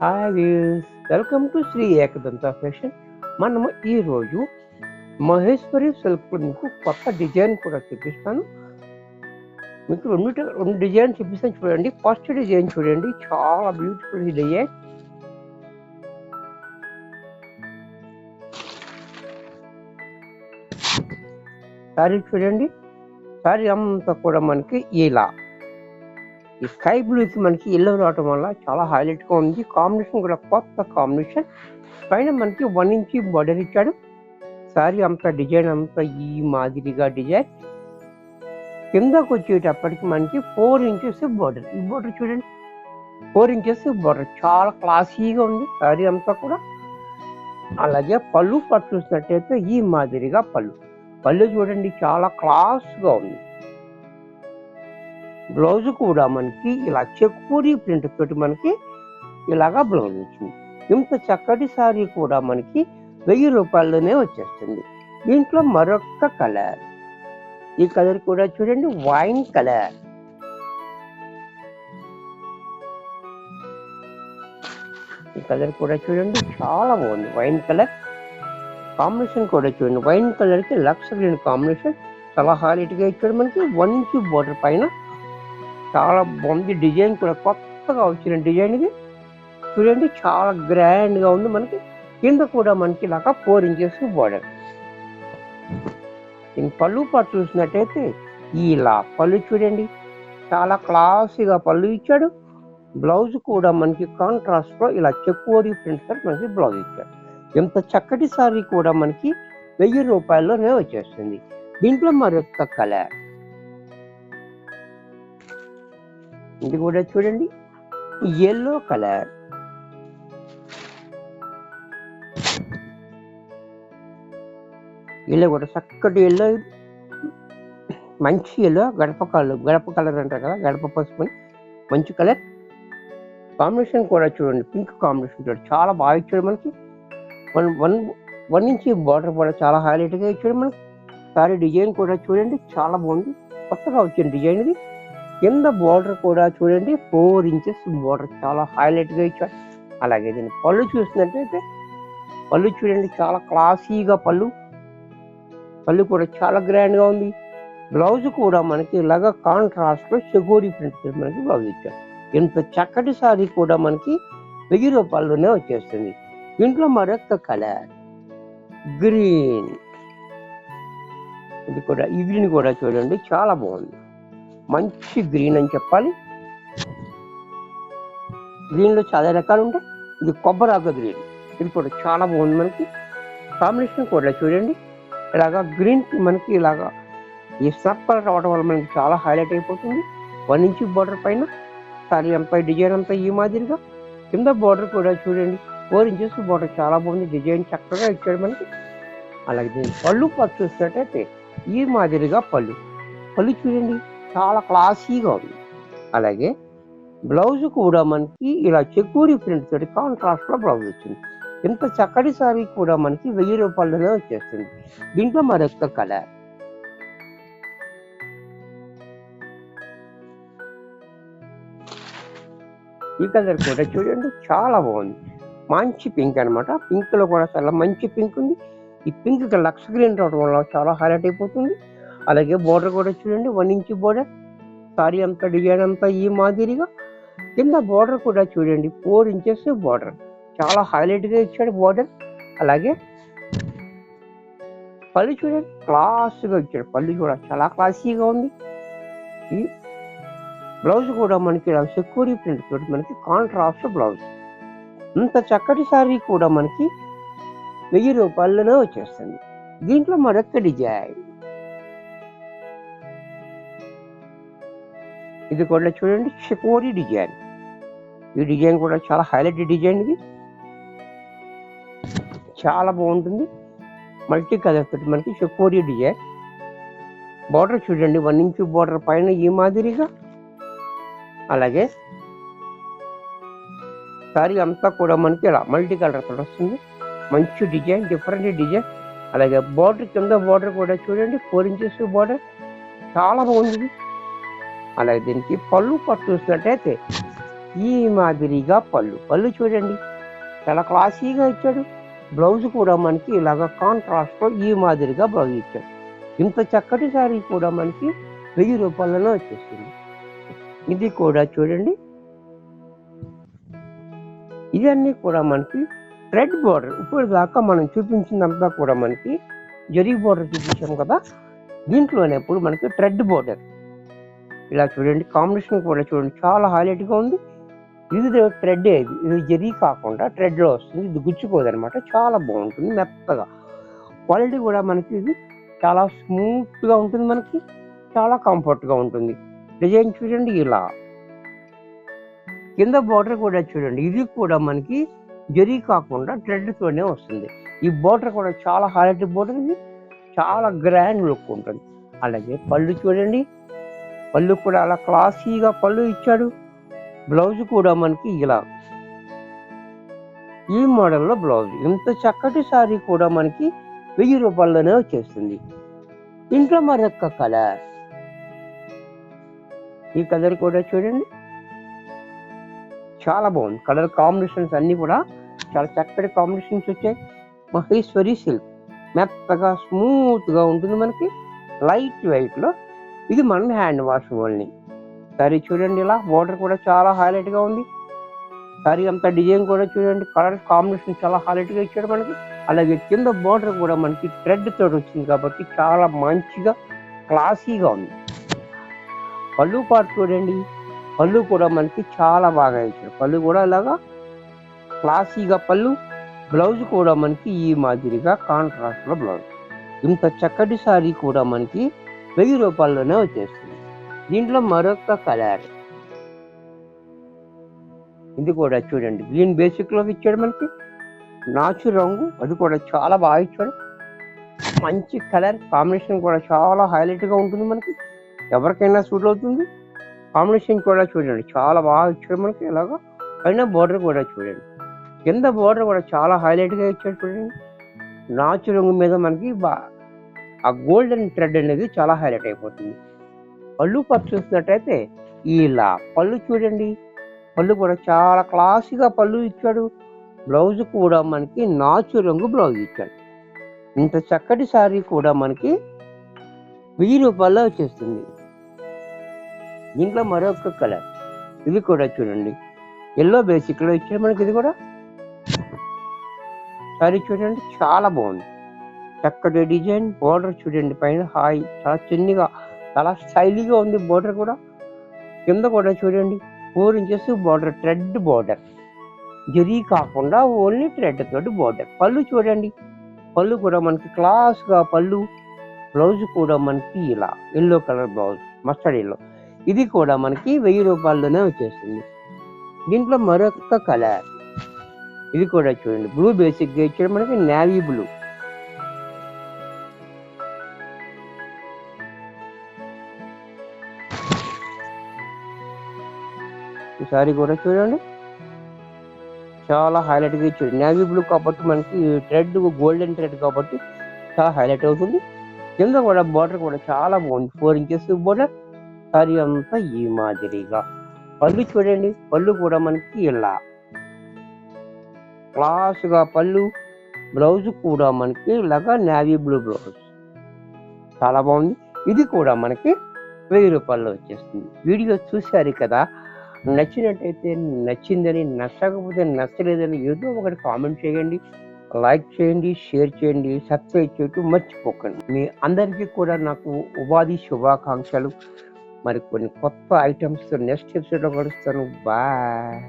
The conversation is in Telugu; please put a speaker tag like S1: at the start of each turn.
S1: Hi views, welcome to Shri Ekadanta fashion. మనము ఈరోజు మహేశ్వరి సిల్క్ మీకు కొత్త డిజైన్ కూడా చూపిస్తాను. మీకు రెండు డిజైన్ చూపిస్తాను చూడండి. ఫస్ట్ డిజైన్ చూడండి, చాలా బ్యూటిఫుల్ డిజైన్. సారీ చూడండి, సారీ అంతా కూడా మనకి ఇలా ఈ స్కై బ్లూకి మనకి ఎల్లో రావటం వల్ల చాలా హైలైట్గా ఉంది. కాంబినేషన్ కూడా కొత్త కాంబినేషన్. పైన మనకి 1 ఇంచ్ బార్డర్ ఇచ్చాడు. సారీ అంతా డిజైన్ అంతా ఈ మాదిరిగా డిజైన్. కిందకు వచ్చేటప్పటికి మనకి 4 ఇంచెస్ బార్డర్. ఈ బార్డర్ చూడండి, 4 ఇంచెస్ బార్డర్, చాలా క్లాసీగా ఉంది సారీ అంతా కూడా. అలాగే పళ్ళు పట్టు చూసినట్టయితే ఈ మాదిరిగా పళ్ళు చూడండి, చాలా క్లాస్గా ఉంది. బ్లౌజ్ కూడా మనకి ఇలా చెక్కురి ప్రింట్ తోటి మనకి ఇలాగా బ్లౌజ్ వచ్చింది. ఇంత చక్కటి సారీ కూడా మనకి 1000 రూపాయల్లోనే వచ్చేస్తుంది. దీంట్లో మరొక కలర్, ఈ కలర్ కూడా చూడండి, వైన్ కలర్. ఈ కలర్ కూడా చూడండి, చాలా బాగుంది. వైన్ కలర్ కాంబినేషన్ కూడా చూడండి, వైన్ కలర్ కి లక్స్ గ్రీన్ కాంబినేషన్ చాలా హైలైట్ గా ఇచ్చాడు. మనకి 1 ఇంచ్ బోర్డర్ పైన చాలా బాగుంది. డిజైన్ కూడా కొత్తగా వచ్చిన డిజైన్ ఇది చూడండి, చాలా గ్రాండ్ గా ఉంది. మనకి కింద కూడా మనకి ఇలాగా 4 ఇంచెస్ బోర్డర్. పళ్ళు పాటు చూసినట్టయితే ఇలా పళ్ళు చూడండి, చాలా క్లాసీగా పళ్ళు ఇచ్చాడు. బ్లౌజ్ కూడా మనకి కాంట్రాస్ట్ లో ఇలా చెక్కువరి ప్రింట్ తోటి మనకి బ్లౌజ్ ఇచ్చాడు. ఎంత చక్కటి సారీ కూడా మనకి 1000 రూపాయల్లోనే వచ్చేస్తుంది. దీంట్లో మరొక కలర్, ఇది కూడా చూడండి, ఎల్లో కలర్. ఎల్లో కూడా చక్కటి ఎల్లో, మంచి ఎల్లో, గడప కలర్ అంటారు కదా, గడప పసుపు, మంచి కలర్ కాంబినేషన్ కూడా చూడండి. పింక్ కాంబినేషన్ చూడండి, చాలా బాగా ఇచ్చాడు. మనకి 1 ఇంచ్ బార్డర్ కూడా చాలా హైలైట్ గా ఇచ్చాడు. మనకి సారీ డిజైన్ కూడా చూడండి, చాలా బాగుంది. కొత్తగా వచ్చిన డిజైన్ ఇది. కింద బార్డర్ కూడా చూడండి, 4 ఇంచెస్ బార్డర్, చాలా హైలైట్ గా ఇచ్చాడు. అలాగే దీన్ని పళ్ళు చూసినట్టయితే పళ్ళు చూడండి, చాలా క్లాసీగా పళ్ళు కూడా చాలా గ్రాండ్ గా ఉంది. బ్లౌజ్ కూడా మనకి ఇలాగా కాంట్రాస్ట్ లో చెగోరి ప్రింట్ మనకి బ్లౌజ్ ఇచ్చాడు. ఇంత చక్కటి సారీ కూడా మనకి 1000 రూపాయల్లోనే వచ్చేస్తుంది. దీంట్లో మరొక కలర్ గ్రీన్, ఇది కూడా, ఈ గ్రీన్ కూడా చూడండి, చాలా బాగుంది. మంచి గ్రీన్ అని చెప్పాలి. గ్రీన్ లో చాలా రకాలు ఉంటాయి. ఇది కొబ్బరాకు గ్రీన్, ఇది కూడా చాలా బాగుంది. మనకి కాంబినేషన్ కూడా చూడండి, ఇలాగా గ్రీన్ కి మనకి ఇలాగా ఈ స్నప్ కలర్ రావడం వల్ల మనకి చాలా హైలైట్ అయిపోతుంది. 1 ఇంచ్ బార్డర్ పైన సారీ అంతా డిజైన్ అంతా ఈ మాదిరిగా. కింద బార్డర్ కూడా చూడండి, 4 ఇంచెస్ బార్డర్, చాలా బాగుంది. డిజైన్ చక్కగా ఇచ్చాడు మనకి. అలాగే దీన్ని పళ్ళు పట్టు చూసినట్టయితే ఈ మాదిరిగా పళ్ళు చూడండి, చాలా క్లాసీగా ఉంది. అలాగే బ్లౌజ్ కూడా మనకి ఇలా చెక్కూరి ప్రింట్ తోటి కాంట్రాస్ట్ లో బ్లౌజ్ వచ్చింది. ఇంత చక్కటి సారీ కూడా మనకి 1000 రూపాయల్లోనే వచ్చేస్తుంది. దీంట్లో మరొక కలర్, ఈ కలర్ కూడా చూడండి, చాలా బాగుంది. మంచి పింక్ అనమాట. పింక్ లో కూడా చాలా మంచి పింక్ ఉంది. ఈ పింక్ కి లక్స్ గ్రీన్ రావడం వల్ల చాలా హైలైట్ అయిపోతుంది. అలాగే బోర్డర్ కూడా చూడండి, 1 ఇంచ్ బోర్డర్, సారీ అంతా డిజైన్ అంతా ఈ మాదిరిగా. కింద బోర్డర్ కూడా చూడండి, 4 ఇంచెస్ బోర్డర్, చాలా హైలైట్ గా ఇచ్చాడు బోర్డర్. అలాగే పళ్ళు చూడండి, క్లాస్గా ఇచ్చాడు. పళ్ళు కూడా చాలా క్లాసీగా ఉంది. ఈ బ్లౌజ్ కూడా మనకి ఇలా సెక్యూరీ ప్రింట్ తోటి మనకి కాంట్రాస్ట్ బ్లౌజ్. ఇంత చక్కటి సారీ కూడా మనకి 1000 రూపాయల్లోనే వచ్చేస్తుంది. దీంట్లో మరొక డిజైన్, ఇది కూడా చూడండి, షికోరి డిజైన్. ఈ డిజైన్ కూడా చాలా హైలైట్ డిజైన్. ఇది చాలా బాగుంటుంది. మల్టీ కలర్ తోటి మనకి షికోరి డిజైన్. బార్డర్ చూడండి, 1 ఇంచ్ బార్డర్ పైన ఈ మాదిరిగా. అలాగే సారీ అంతా కూడా మనకి ఇలా మల్టీ కలర్ తోటి వస్తుంది. మంచి డిజైన్, డిఫరెంట్ డిజైన్. అలాగే బార్డర్, కింద బార్డర్ కూడా చూడండి, 4 ఇంచెస్ బార్డర్, చాలా బాగుంది. అలాగే దీనికి పళ్ళు పట్టు చూసినట్టయితే ఈ మాదిరిగా పళ్ళు చూడండి చాలా క్లాసీగా ఇచ్చాడు. బ్లౌజ్ కూడా మనకి ఇలాగ కాంట్రాస్ట్లో ఈ మాదిరిగా బ్లౌజ్ ఇచ్చాడు. ఇంత చక్కటి శారీ కూడా మనకి 1000 రూపాయలనే వచ్చేస్తుంది. ఇది కూడా చూడండి, ఇవన్నీ కూడా మనకి థ్రెడ్ బోర్డర్. ఇప్పుడు దాకా మనం చూపించిందంతా కూడా మనకి జరీ బోర్డర్ చూపించాం కదా, దీంట్లోనే ఇప్పుడు మనకి థ్రెడ్ బోర్డర్. ఇలా చూడండి, కాంబినేషన్ కూడా చూడండి చాలా హైలైట్గా ఉంది. ఇది థ్రెడ్, ఇది జరీ కాకుండా థ్రెడ్లో వస్తుంది. ఇది గుచ్చుకోదు అనమాట, చాలా బాగుంటుంది మెత్తగా. క్వాలిటీ కూడా మనకి ఇది చాలా స్మూత్గా ఉంటుంది, మనకి చాలా కంఫర్ట్గా ఉంటుంది. డిజైన్ చూడండి ఇలా, కింద బార్డర్ కూడా చూడండి, ఇది కూడా మనకి జరీ కాకుండా థ్రెడ్తోనే వస్తుంది. ఈ బార్డర్ కూడా చాలా హైలైట్ బార్డర్, ఇది చాలా గ్రాండ్ లుక్ ఉంటుంది. అలాగే పళ్ళు చూడండి, పళ్ళు కూడా అలా క్లాసీగా పళ్ళు ఇచ్చాడు. బ్లౌజ్ కూడా మనకి ఇలా ఈ మోడల్లో బ్లౌజ్. ఇంత చక్కటి శారీ కూడా మనకి 1000 రూపాయల్లోనే వచ్చేస్తుంది. ఇంట్లో మరొక కలర్, ఈ కలర్ కూడా చూడండి చాలా బాగుంది. కలర్ కాంబినేషన్స్ అన్నీ కూడా చాలా చక్కటి కాంబినేషన్స్ వచ్చాయి. మహేశ్వరి సిల్క్ మెత్తగా స్మూత్గా ఉంటుంది, మనకి లైట్ వెయిట్లో. ఇది మన హ్యాండ్ వాష్ ఓన్లీ. సారీ చూడండి ఇలా, బోర్డర్ కూడా చాలా హైలైట్గా ఉంది. సారీ అంతా డిజైన్ కూడా చూడండి, కలర్ కాంబినేషన్ చాలా హైలైట్గా ఇచ్చాడు మనకి. అలాగే కింద బోర్డర్ కూడా మనకి థ్రెడ్ తోటి వచ్చింది కాబట్టి చాలా మంచిగా క్లాసీగా ఉంది. పళ్ళు పార్ట్ చూడండి, పళ్ళు కూడా మనకి చాలా బాగా ఇచ్చాడు. పళ్ళు కూడా ఇలాగా క్లాసీగా పళ్ళు. బ్లౌజ్ కూడా మనకి ఈ మాదిరిగా కాంట్రాస్ట్లో బ్లౌజ్. ఇంత చక్కటి సారీ కూడా మనకి 1000 రూపాయల్లోనే వచ్చేస్తుంది. దీంట్లో మరొక కలర్, ఇది కూడా చూడండి గ్రీన్ బేసిక్లో ఇచ్చాడు మనకి, నాచు రంగు, అది కూడా చాలా బాగా ఇచ్చాడు. మంచి కలర్ కాంబినేషన్ కూడా చాలా హైలైట్గా ఉంటుంది, మనకి ఎవరికైనా సూట్ అవుతుంది. కాంబినేషన్ కూడా చూడండి చాలా బాగా ఇచ్చాడు మనకి. ఇలాగా పైన బోర్డర్ కూడా చూడండి, కింద బోర్డర్ కూడా చాలా హైలైట్గా ఇచ్చాడు చూడండి. నాచు రంగు మీద మనకి ఆ గోల్డెన్ థ్రెడ్ అనేది చాలా హైలైట్ అయిపోతుంది. పళ్ళు పార్ట్ చూసినట్టయితే ఇలా పళ్ళు చూడండి, పళ్ళు కూడా చాలా క్లాసీగా పళ్ళు ఇచ్చాడు. బ్లౌజ్ కూడా మనకి నాచు రంగు బ్లౌజ్ ఇచ్చాడు. ఇంత చక్కటి శారీ కూడా మనకి 1000 రూపాయల్లో వచ్చేస్తుంది. దీంట్లో మరొక కలర్, ఇది కూడా చూడండి ఎల్లో బేసిక్లో ఇచ్చాడు మనకి. ఇది కూడా శారీ చూడండి చాలా బాగుంది, చక్కటి డిజైన్. బోర్డర్ చూడండి పైన హాయ్, చాలా చిన్నగా చాలా స్టైలీగా ఉంది. బోర్డర్ కూడా కింద కూడా చూడండి 4 inches border, thread border, zari కాకుండా ఓన్లీ థ్రెడ్ తోటి బోర్డర్. పళ్ళు చూడండి, పళ్ళు కూడా మనకి క్లాస్గా పళ్ళు. బ్లౌజ్ కూడా మనకి ఇలా yellow colour blouse, mustard yellow. ఇది కూడా మనకి 1000 రూపాయల్లోనే వచ్చేస్తుంది. దీంట్లో మరొక కలర్, ఇది కూడా చూడండి బ్లూ బేసిక్గా ఇచ్చాడు మనకి, నేవీ బ్లూ. ఈ సారీ కూడా చూడండి చాలా హైలైట్గా ఇచ్చాడు. నేవీ బ్లూ కాబట్టి మనకి థ్రెడ్ గోల్డెన్ థ్రెడ్ కాబట్టి చాలా హైలైట్ అవుతుంది. కింద కూడా బార్డర్ కూడా చాలా బాగుంది, 4 ఇంచెస్ బార్డర్. సారీ అంతా ఈ మాదిరిగా. పళ్ళు చూడండి, పళ్ళు కూడా మనకి ఇలా క్లాస్గా పళ్ళు. బ్లౌజ్ కూడా మనకి ఇలాగా నేవీ బ్లూ బ్లౌజ్, చాలా బాగుంది. ఇది కూడా మనకి 1000 రూపాయల్లో వచ్చేస్తుంది. వీడియో చూశారు కదా, నచ్చినట్టయితే నచ్చిందని, నచ్చకపోతే నచ్చలేదని ఏదో ఒకటి కామెంట్ చేయండి, లైక్ చేయండి, షేర్ చేయండి, సబ్స్క్రైబ్ చేయటం మర్చిపోకండి. మీ అందరికీ కూడా నాకు ఉపాధి శుభాకాంక్షలు. మరి కొన్ని కొత్త ఐటమ్స్ నెక్స్ట్ ఎపిసోడ్లో కలుస్తాను. బాయ్.